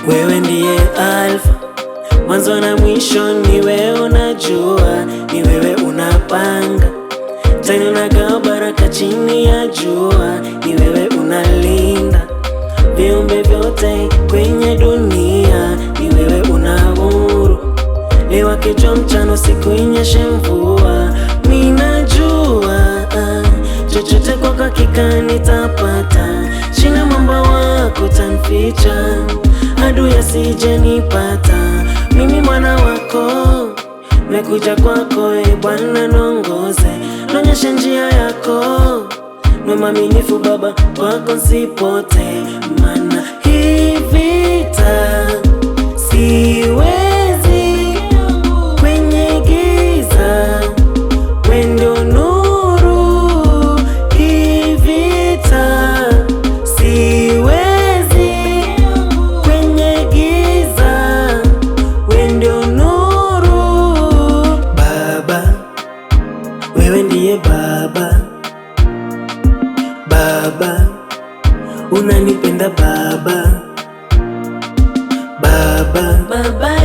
Wewe ndiye Alfa, mwanzo na mwisho ni wewe unajua, ni wewe unapanga tena unagawa baraka chini ya jua, ni wewe unalinda viumbe vyote kwenye dunia, ni wewe unaamuru liwa kesho mchana siku inyeshe mvua. Ninajua chochote kwako hakika nitapata, chini mwamba wako utanificha, adui asije nipata. Mimi mwana wako nimekuja kwako, Bwana niongoze, nionyeshe njia yako, niwe mwaminifu Baba, kwako nisipote, maana hii vita siwezi kwenye giza, wewe ndio nuru. Hii vita siwezi kwenye giza, wewe ndio nuru. Baba, wewe ndiye Baba, Baba unanipenda Baba, Baba, Baba.